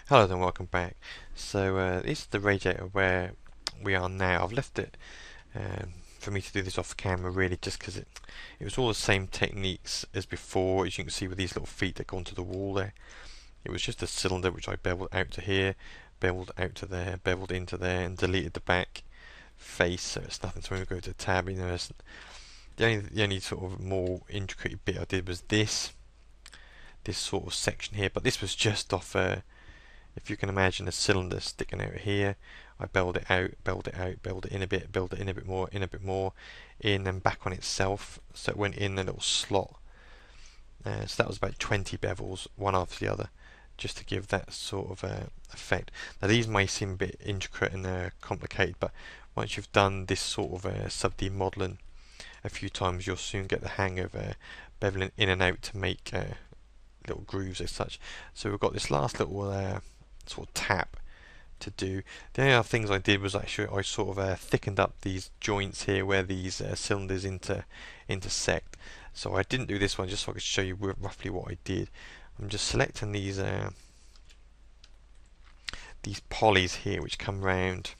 Hello and welcome back. This is the radiator where we are now. I've left it for me to do this off camera really just because it was all the same techniques as before. As you can see with these little feet that go onto the wall there. It was just a cylinder which I beveled out to here, beveled out to there, beveled into there and deleted the back face, so it's nothing. So when we go to tab, the only sort of more intricate bit I did was this sort of section here, but this was just off if you can imagine a cylinder sticking out here. I beveled it out, beveled it out, beveled it in a bit, beveled it in a bit more, in a bit more, in and back on itself, so it went in a little slot. So that was about 20 bevels, one after the other, just to give that sort of effect. Now these may seem a bit intricate and complicated, but once you've done this sort of sub-D modelling a few times, you'll soon get the hang of beveling in and out to make little grooves as such. So we've got this last little sort of tap to do. The only other things I did was actually I sort of thickened up these joints here where these cylinders intersect. So I didn't do this one just so I could show you roughly what I did. I'm just selecting these polys here which come round.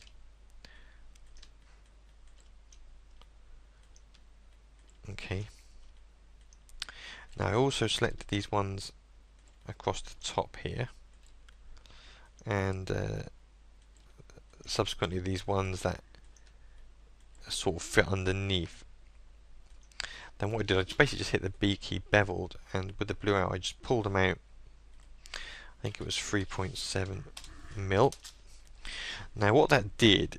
Okay. Now I also selected these ones across the top here, and subsequently these ones that sort of fit underneath. Then what I did, I just basically just hit the B key, beveled, and with the blue out I just pulled them out. I think it was 3.7 mil. Now what that did,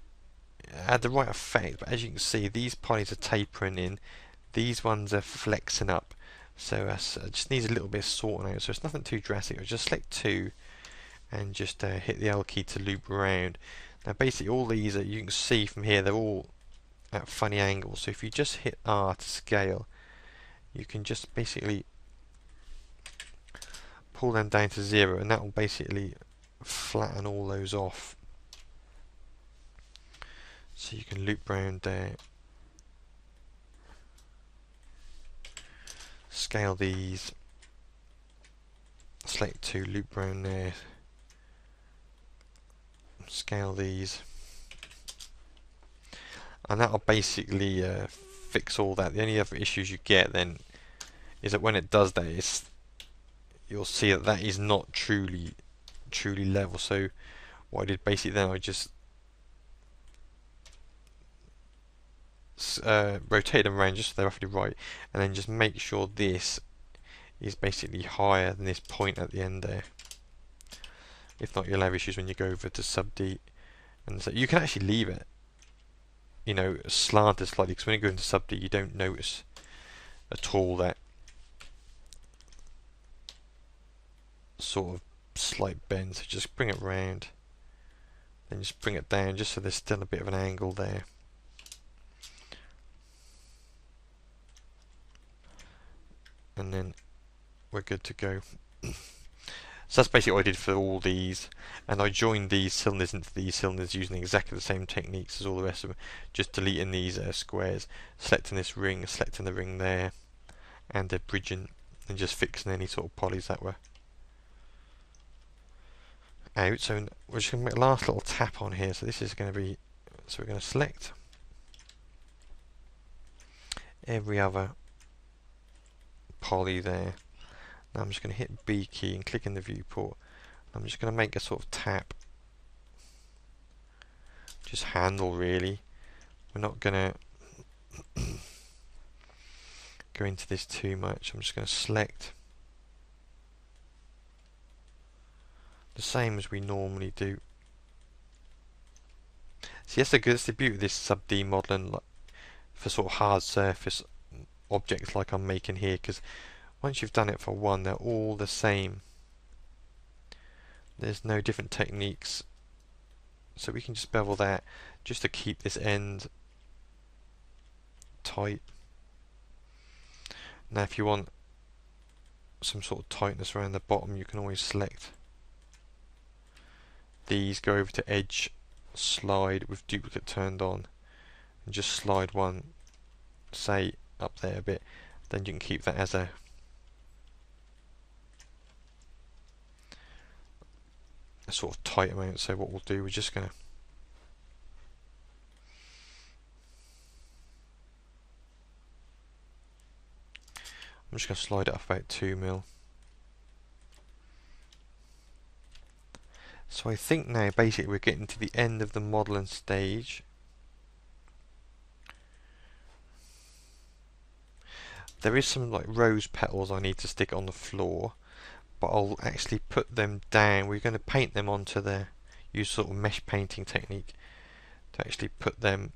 it had the right effect, but as you can see these polys are tapering in, these ones are flexing up, so it just needs a little bit of sorting out. So it's nothing too drastic. I just select two and just hit the L key to loop around. Now basically all these you can see from here, they're all at funny angles, so if you just hit R to scale, you can just basically pull them down to 0, and that will basically flatten all those off. So you can loop round there, scale these, select 2, loop round there, scale these, and that'll basically fix all that. The only other issues you get then is that when it does that, you'll see that that is not truly level. So what I did basically then, I just rotate them around just so they're roughly right, and then just make sure this is basically higher than this point at the end there. If not, you'll have issues when you go over to sub-D. And so you can actually leave it, you know, slanted slightly, because when you go into sub-D you don't notice at all that sort of slight bend. So just bring it round, then just bring it down just so there's still a bit of an angle there. And then we're good to go. So that's basically what I did for all these, and I joined these cylinders into these cylinders using exactly the same techniques as all the rest of them, just deleting these squares, selecting this ring, selecting the ring there, and bridging, and just fixing any sort of polys that were out. So we're just going to make a last little tap on here. So this is going to be, so we're going to select every other poly there. Now I'm just going to hit B key and click in the viewport. I'm just going to make a sort of tap, just handle really. We're not going to go into this too much. I'm just going to select the same as we normally do. So yes, that's the beauty of this sub-D modelling for sort of hard surface objects like I'm making here, because once you've done it for one, they're all the same. There's no different techniques. So we can just bevel that just to keep this end tight. Now if you want some sort of tightness around the bottom, you can always select these, go over to edge, slide with duplicate turned on, and just slide one, say up there a bit, then you can keep that as a a sort of tight amount. So what we'll do, we're just going to I'm just going to slide it up about 2 mil. So I think now basically we're getting to the end of the modelling stage. There is some like rose petals I need to stick on the floor, but I'll actually put them down. We're going to paint them onto the, use sort of mesh painting technique to actually put them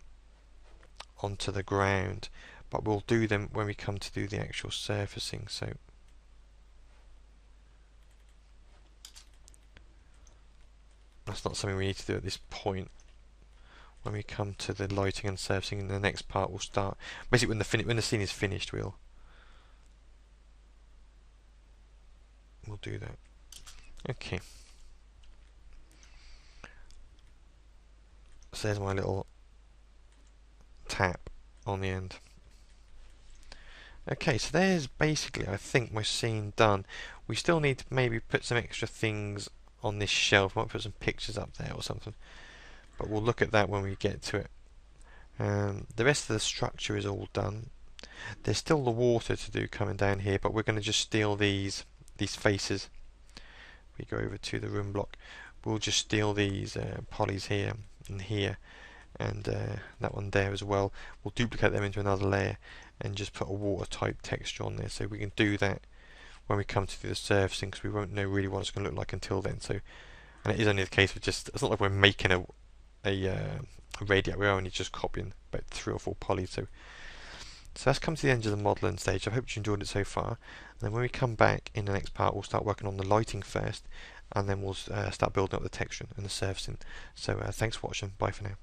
onto the ground, but we'll do them when we come to do the actual surfacing. So that's not something we need to do at this point. When we come to the lighting and surfacing in the next part, we'll start basically when the scene is finished, we'll do that. Okay, so there's my little tap on the end. Okay, so there's basically, I think, my scene done. We still need to maybe put some extra things on this shelf. Might put some pictures up there or something, but we'll look at that when we get to it. The rest of the structure is all done. There's still the water to do coming down here, but we're going to just steal these faces. We go over to the room block. We'll just steal these polys here and here, and that one there as well. We'll duplicate them into another layer and just put a water type texture on there, so we can do that when we come to do the surfacing, because we won't know really what it's going to look like until then. So, and it is only the case of just, it's not like we're making a radiator, we're only just copying about 3 or 4 polys. So that's come to the end of the modelling stage. I hope you enjoyed it so far. And then when we come back in the next part, we'll start working on the lighting first, and then we'll start building up the texture and the surfacing. So thanks for watching. Bye for now.